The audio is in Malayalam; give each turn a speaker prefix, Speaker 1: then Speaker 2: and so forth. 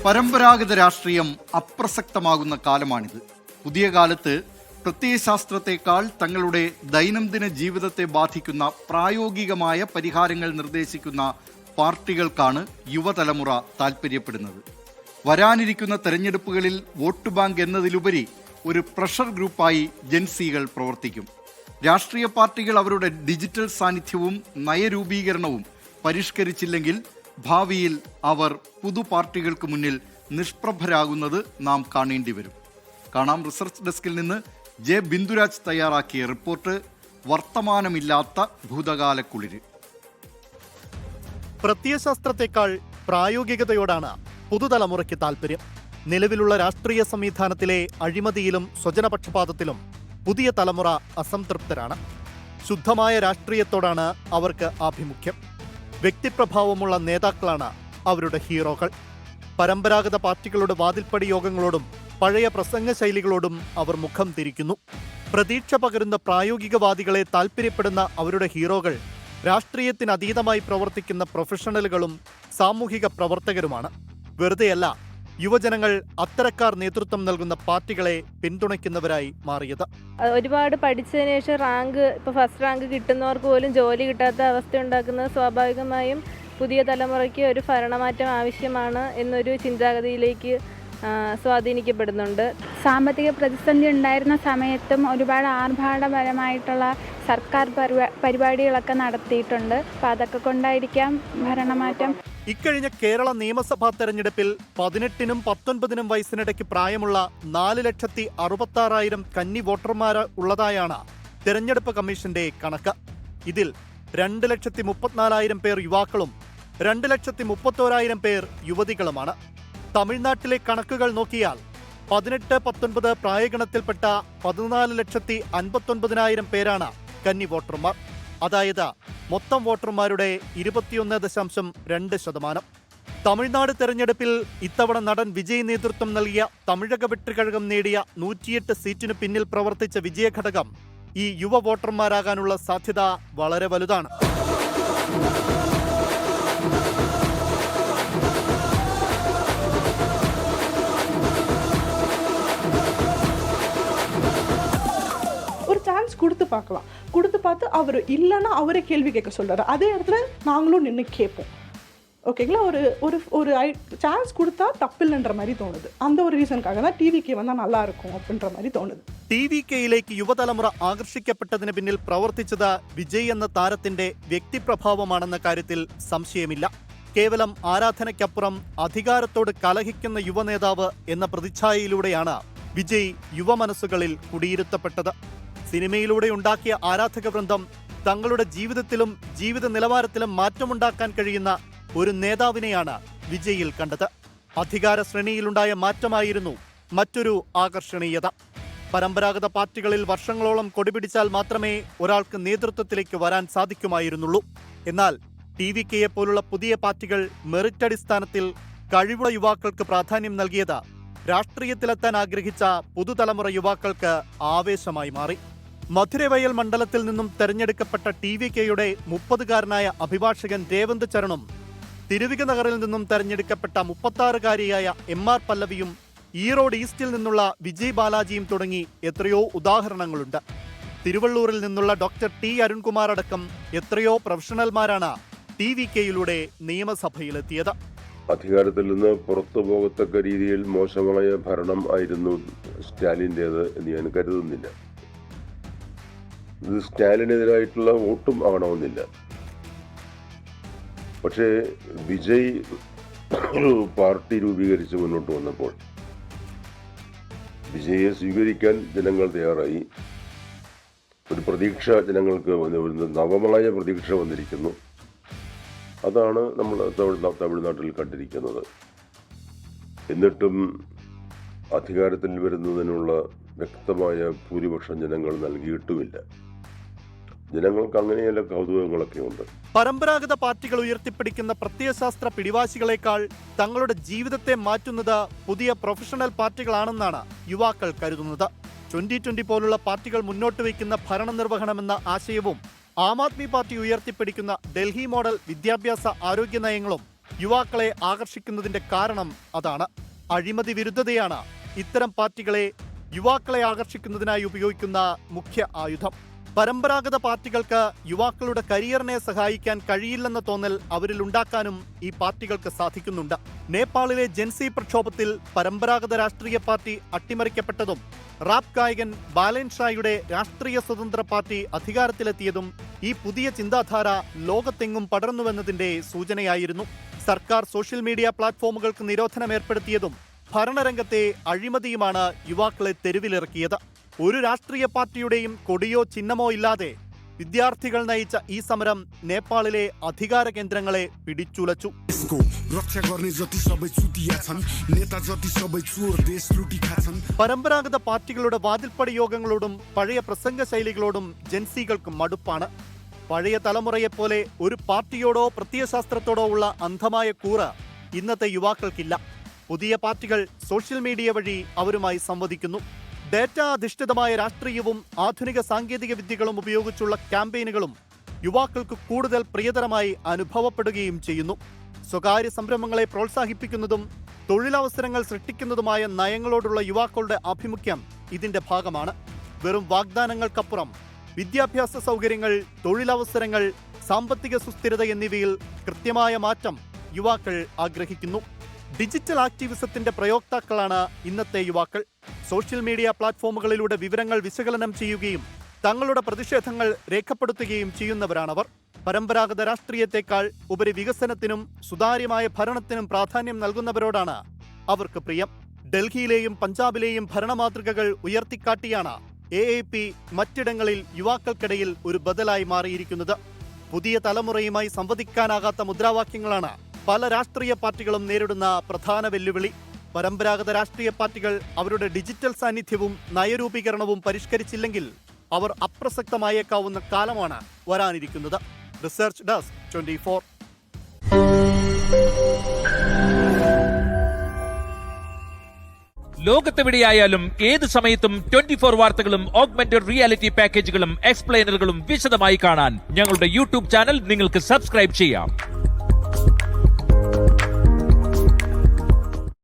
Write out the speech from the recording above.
Speaker 1: പരമ്പരാഗത രാഷ്ട്രീയം അപ്രസക്തമാകുന്ന കാലമാണിത്. പുതിയ കാലത്ത് പ്രത്യയശാസ്ത്രത്തെക്കാൾ തങ്ങളുടെ ദൈനംദിന ജീവിതത്തെ ബാധിക്കുന്ന പ്രായോഗികമായ പരിഹാരങ്ങൾ നിർദ്ദേശിക്കുന്ന പാർട്ടികൾക്കാണ് യുവതലമുറ താൽപ്പര്യപ്പെടുന്നത്. വരാനിരിക്കുന്ന തെരഞ്ഞെടുപ്പുകളിൽ വോട്ട് ബാങ്ക് എന്നതിലുപരി ഒരു പ്രഷർ ഗ്രൂപ്പായി ജൻസികൾ പ്രവർത്തിക്കും. രാഷ്ട്രീയ പാർട്ടികൾ അവരുടെ ഡിജിറ്റൽ സാന്നിധ്യവും നയരൂപീകരണവും പരിഷ്കരിച്ചില്ലെങ്കിൽ ഭാവിയിൽ അവർ പുതു പാർട്ടികൾക്ക് മുന്നിൽ നിഷ്പ്രഭരാകുന്നത് നാം കാണേണ്ടി വരും. കാണാം റിസർച്ച് ഡെസ്കിൽ നിന്ന് ജെ ബിന്ദുരാജ് തയ്യാറാക്കിയ റിപ്പോർട്ട് വർത്തമാനമില്ലാത്ത ഭൂതകാലക്കുളിര്.
Speaker 2: പ്രത്യയശാസ്ത്രത്തെക്കാൾ പ്രായോഗികതയോടാണ് പുതുതലമുറയ്ക്ക് താൽപ്പര്യം. നിലവിലുള്ള രാഷ്ട്രീയ സംവിധാനത്തിലെ അഴിമതിയിലും സ്വജനപക്ഷപാതത്തിലും പുതിയ തലമുറ അസംതൃപ്തരാണ്. ശുദ്ധമായ രാഷ്ട്രീയത്തോടാണ് അവർക്ക് ആഭിമുഖ്യം. വ്യക്തിപ്രഭാവമുള്ള നേതാക്കളാണ് അവരുടെ ഹീറോകൾ. പരമ്പരാഗത പാർട്ടികളുടെ വാതിൽപ്പടി യോഗങ്ങളോടും പഴയ പ്രസംഗ ശൈലികളോടും അവർ മുഖം തിരിക്കുന്നു. പ്രതീക്ഷ പകരുന്ന പ്രായോഗികവാദികളെ താൽപ്പര്യപ്പെടുന്ന അവരുടെ ഹീറോകൾ രാഷ്ട്രീയത്തിനതീതമായി പ്രവർത്തിക്കുന്ന പ്രൊഫഷണലുകളും സാമൂഹിക പ്രവർത്തകരുമാണ്. വെറുതെയല്ല യുവജനങ്ങൾ അത്തരക്കാർ നേതൃത്വം നൽകുന്ന പാർട്ടികളെ പിന്തുണയ്ക്കുന്നവരായി മാറിയത്.
Speaker 3: ഒരുപാട് പഠിച്ചതിന് ശേഷം ഫസ്റ്റ് റാങ്ക് കിട്ടുന്നവർക്ക് പോലും ജോലി കിട്ടാത്ത അവസ്ഥ ഉണ്ടാക്കുന്നത് സ്വാഭാവികമായും പുതിയ തലമുറയ്ക്ക് ഒരു ഭരണമാറ്റം ആവശ്യമാണ് എന്നൊരു ചിന്താഗതിയിലേക്ക് സ്വാധീനിക്കപ്പെടുന്നുണ്ട്.
Speaker 4: സാമ്പത്തിക പ്രതിസന്ധി ഉണ്ടായിരുന്ന സമയത്തും ഒരുപാട് ആർഭാടപരമായിട്ടുള്ള സർക്കാർ പരിപാടികളൊക്കെ നടത്തിയിട്ടുണ്ട്. അപ്പം അതൊക്കെ കൊണ്ടായിരിക്കാം ഭരണമാറ്റം.
Speaker 2: ഇക്കഴിഞ്ഞ കേരള നിയമസഭാ തെരഞ്ഞെടുപ്പിൽ 18നും 19നും വയസ്സിനിടയ്ക്ക് പ്രായമുള്ള 4,66,000 കന്നി വോട്ടർമാർ ഉള്ളതായാണ് തെരഞ്ഞെടുപ്പ് കമ്മീഷന്റെ കണക്ക്. ഇതിൽ 2,34,000 പേർ യുവാക്കളും 2,31,000 പേർ യുവതികളുമാണ്. തമിഴ്നാട്ടിലെ കണക്കുകൾ നോക്കിയാൽ 18-19 പ്രായഗണത്തിൽപ്പെട്ട 14,59,000 പേരാണ് കന്നി വോട്ടർമാർ. അതായത് മൊത്തം വോട്ടർമാരുടെ 21.2%. തമിഴ്നാട് തെരഞ്ഞെടുപ്പിൽ ഇത്തവണ നടൻ വിജയ് നേതൃത്വം നൽകിയ തമിഴക വെട്രികഴകം നേടിയ 108 സീറ്റിനു പിന്നിൽ പ്രവർത്തിച്ച വിജയഘടകം ഈ യുവ വോട്ടർമാരാകാനുള്ള സാധ്യത വളരെ വലുതാണ്.
Speaker 5: கொடுத்து பார்க்கலாம். கொடுத்து பார்த்து அவர் இல்லைன்னா அவரை கேள்வி கேட்க சொல்கிறாரு. அதே இடத்துல நாங்களும் நின்று கேட்போம். ஓகேங்களா? ஒரு சான்ஸ் கொடுத்தா தப்பில்லைன்ற மாதிரி தோணுது. அந்த ஒரு ரீசனுக்காக தான் டிவிக்கு வந்தால் நல்லா இருக்கும் அப்படின்ற மாதிரி தோணுது.
Speaker 2: ടിവികെയിലേക്ക് യുവതലമുറ ആകർഷിക്കപ്പെട്ടതിന് പിന്നിൽ പ്രവർത്തിച്ചത് വിജയ് എന്ന താരത്തിന്റെ വ്യക്തിപ്രഭാവമാണെന്ന കാര്യത്തിൽ സംശയമില്ല. കേവലം ആരാധനയ്ക്കപ്പുറം അധികാരത്തോട് കലഹിക്കുന്ന യുവനേതാവ് എന്ന പ്രതിച്ഛായയിലൂടെയാണ് വിജയ് യുവമനസ്സുകളിൽ കുടിയിരുത്തപ്പെട്ടത്. സിനിമയിലൂടെ ഉണ്ടാക്കിയ ആരാധക വൃന്ദം തങ്ങളുടെ ജീവിതത്തിലും ജീവിത നിലവാരത്തിലും മാറ്റമുണ്ടാക്കാൻ കഴിയുന്ന ഒരു നേതാവിനെയാണ് വിജയിൽ കണ്ടത്. അധികാര ശ്രേണിയിലുണ്ടായ മാറ്റമായിരുന്നു മറ്റൊരു ആകർഷണീയത. പരമ്പരാഗത പാർട്ടികളിൽ വർഷങ്ങളോളം കൊടിപിടിച്ചാൽ മാത്രമേ ഒരാൾക്ക് നേതൃത്വത്തിലേക്ക് വരാൻ സാധിക്കുമായിരുന്നുള്ളൂ. എന്നാൽ ടിവികെയെ പോലുള്ള പുതിയ പാർട്ടികൾ മെറിറ്റ് അടിസ്ഥാനത്തിൽ കഴിവുള്ള യുവാക്കൾക്ക് പ്രാധാന്യം നൽകിയത് രാഷ്ട്രീയത്തിലെത്താൻ ആഗ്രഹിച്ച പുതുതലമുറ യുവാക്കൾക്ക് ആവേശമായി മാറി. മധുരവയൽ മണ്ഡലത്തിൽ നിന്നും തെരഞ്ഞെടുക്കപ്പെട്ട ടിവികെയുടെ 30-കാരനായ അഭിഭാഷകൻ രേവന്ത് ചരണും തിരുവിക നഗറിൽ നിന്നും തെരഞ്ഞെടുക്കപ്പെട്ട 36-കാരിയായ MR പല്ലവിയും ഈറോഡ് ഈസ്റ്റിൽ നിന്നുള്ള വിജയ് ബാലാജിയും തുടങ്ങി എത്രയോ ഉദാഹരണങ്ങളുണ്ട്. തിരുവള്ളൂരിൽ നിന്നുള്ള ഡോക്ടർ ടി അരുൺകുമാർ അടക്കം എത്രയോ പ്രൊഫഷണൽമാരാണ് ടിവികെയിലൂടെ നിയമസഭയിലെത്തിയത്.
Speaker 6: അധികാരത്തിൽ നിന്ന് പുറത്തു പോകത്തക്ക രീതിയിൽ മോശമായ ഭരണം ആയിരുന്നു സ്റ്റാലിൻ്റേത് എന്ന് ഞാൻ കരുതുന്നില്ല. ഇത് സ്റ്റാലിനെതിരായിട്ടുള്ള വോട്ടും ആവണമെന്നില്ല. പക്ഷേ വിജയ് ഒരു പാർട്ടി രൂപീകരിച്ച് മുന്നോട്ട് വന്നപ്പോൾ വിജയെ സ്വീകരിക്കാൻ ജനങ്ങൾ തയ്യാറായി. ഒരു പ്രതീക്ഷ ജനങ്ങൾക്ക് നവമായ പ്രതീക്ഷ വന്നിരിക്കുന്നു. അതാണ് നമ്മൾ തമിഴ്നാട്ടിൽ കണ്ടിരിക്കുന്നത്. എന്നിട്ടും അധികാരത്തിൽ വരുന്നതിനുള്ള വ്യക്തമായ ഭൂരിപക്ഷം ജനങ്ങൾ നൽകിയിട്ടുമില്ല. ജനങ്ങൾക്ക് അങ്ങനെയല്ല കൗതുകങ്ങളൊക്കെ ഉണ്ട്.
Speaker 2: പരമ്പരാഗത പാർട്ടികൾ ഉയർത്തിപ്പിടിക്കുന്ന പ്രത്യയശാസ്ത്ര പിടിവാശികളെക്കാൾ തങ്ങളുടെ ജീവിതത്തെ മാറ്റുന്നത് പുതിയ പ്രൊഫഷണൽ പാർട്ടികളാണെന്നാണ് യുവാക്കൾ കരുതുന്നത്. 2020 പോലുള്ള പാർട്ടികൾ മുന്നോട്ട് വയ്ക്കുന്ന ഭരണനിർവഹണമെന്ന ആശയവും ആം ആദ്മി പാർട്ടി ഉയർത്തിപ്പിടിക്കുന്ന ഡൽഹി മോഡൽ വിദ്യാഭ്യാസ ആരോഗ്യ നയങ്ങളും യുവാക്കളെ ആകർഷിക്കുന്നതിന്റെ കാരണം അതാണ്. അഴിമതി വിരുദ്ധതയാണ് ഇത്തരം പാർട്ടികളെ യുവാക്കളെ ആകർഷിക്കുന്നതിനായി ഉപയോഗിക്കുന്ന മുഖ്യ ആയുധം. പരമ്പരാഗത പാർട്ടികൾക്ക് യുവാക്കളുടെ കരിയറിനെ സഹായിക്കാൻ കഴിയില്ലെന്ന തോന്നൽ അവരിൽ ഉണ്ടാക്കാനും ഈ പാർട്ടികൾക്ക് സാധിക്കുന്നുണ്ട്. നേപ്പാളിലെ ജൻസി പ്രക്ഷോഭത്തിൽ പരമ്പരാഗത രാഷ്ട്രീയ പാർട്ടി അട്ടിമറിക്കപ്പെട്ടതും റാപ്പ് ഗായകൻ ബാലൻ ഷായുടെ രാഷ്ട്രീയ സ്വതന്ത്ര പാർട്ടി അധികാരത്തിലെത്തിയതും ഈ പുതിയ ചിന്താധാര ലോകത്തെങ്ങും പടർന്നുവെന്നതിന്റെ സൂചനയായിരുന്നു. സർക്കാർ സോഷ്യൽ മീഡിയ പ്ലാറ്റ്ഫോമുകൾക്ക് നിരോധനം ഏർപ്പെടുത്തിയതും ഭരണരംഗത്തെ അഴിമതിയുമാണ് യുവാക്കളെ തെരുവിലിറക്കിയത്. ഒരു രാഷ്ട്രീയ പാർട്ടിയുടെയും കൊടിയോ ചിഹ്നമോ ഇല്ലാതെ വിദ്യാർത്ഥികൾ നയിച്ച ഈ സമരം നേപ്പാളിലെ അധികാര കേന്ദ്രങ്ങളെ പിടിച്ചുലച്ചു. പരമ്പരാഗത പാർട്ടികളുടെ വാതിൽപ്പടി യോഗങ്ങളോടും പഴയ പ്രസംഗ ശൈലികളോടും ജൻസികൾക്ക് മടുപ്പാണ്. പഴയ തലമുറയെപ്പോലെ ഒരു പാർട്ടിയോടോ പ്രത്യയശാസ്ത്രത്തോടോ ഉള്ള അന്ധമായ കൂറ് ഇന്നത്തെ യുവാക്കൾക്കില്ല. പുതിയ പാർട്ടികൾ സോഷ്യൽ മീഡിയ വഴി അവരുമായി സംവദിക്കുന്നു. ഡേറ്റ അധിഷ്ഠിതമായ രാഷ്ട്രീയവും ആധുനിക സാങ്കേതിക വിദ്യകളും ഉപയോഗിച്ചുള്ള ക്യാമ്പയിനുകളും യുവാക്കൾക്ക് കൂടുതൽ പ്രിയതരമായി അനുഭവപ്പെടുകയും ചെയ്യുന്നു. സ്വകാര്യ സംരംഭങ്ങളെ പ്രോത്സാഹിപ്പിക്കുന്നതും തൊഴിലവസരങ്ങൾ സൃഷ്ടിക്കുന്നതുമായ നയങ്ങളോടുള്ള യുവാക്കളുടെ ആഭിമുഖ്യം ഇതിന്റെ ഭാഗമാണ്. വെറും വാഗ്ദാനങ്ങൾക്കപ്പുറം വിദ്യാഭ്യാസ സൗകര്യങ്ങൾ, തൊഴിലവസരങ്ങൾ, സാമ്പത്തിക സുസ്ഥിരത എന്നിവയിൽ കൃത്യമായ മാറ്റം യുവാക്കൾ ആഗ്രഹിക്കുന്നു. ഡിജിറ്റൽ ആക്ടിവിസത്തിന്റെ പ്രയോക്താക്കളാണ് ഇന്നത്തെ യുവാക്കൾ. സോഷ്യൽ മീഡിയ പ്ലാറ്റ്ഫോമുകളിലൂടെ വിവരങ്ങൾ വിശകലനം ചെയ്യുകയും തങ്ങളുടെ പ്രതിഷേധങ്ങൾ രേഖപ്പെടുത്തുകയും ചെയ്യുന്നവരാണവർ. പരമ്പരാഗത രാഷ്ട്രീയത്തെക്കാൾ ഉപരി വികസനത്തിനും സുതാര്യമായ ഭരണത്തിനും പ്രാധാന്യം നൽകുന്നവരോടാണ് അവർക്ക് പ്രിയം. ഡൽഹിയിലെയും പഞ്ചാബിലെയും ഭരണമാതൃകകൾ ഉയർത്തിക്കാട്ടിയാണ് AAP മറ്റിടങ്ങളിൽ യുവാക്കൾക്കിടയിൽ ഒരു ബദലായി മാറിയിരിക്കുന്നത്. പുതിയ തലമുറയുമായി സംവദിക്കാനാകാത്ത മുദ്രാവാക്യങ്ങളാണ് പല രാഷ്ട്രീയ പാർട്ടികളും നേരിടുന്ന പ്രധാന വെല്ലുവിളി. പരമ്പരാഗത രാഷ്ട്രീയ പാർട്ടികൾ അവരുടെ ഡിജിറ്റൽ സാന്നിധ്യവും നയരൂപീകരണവും പരിഷ്കരിച്ചില്ലെങ്കിൽ അവർ അപ്രസക്തമായേക്കാവുന്ന കാലമാണ് വരാനിരിക്കുന്നത്. Research desk 24.
Speaker 7: ലോകത്തെവിടെയായാലും ഏത് സമയത്തും 24 വാർത്തകളും ഓഗ്മെന്റഡ് റിയാലിറ്റി പാക്കേജുകളും എക്സ്പ്ലെയിനറുകളും വിശദമായി കാണാൻ ഞങ്ങളുടെ യൂട്യൂബ് ചാനൽ നിങ്ങൾക്ക് സബ്സ്ക്രൈബ് ചെയ്യാം.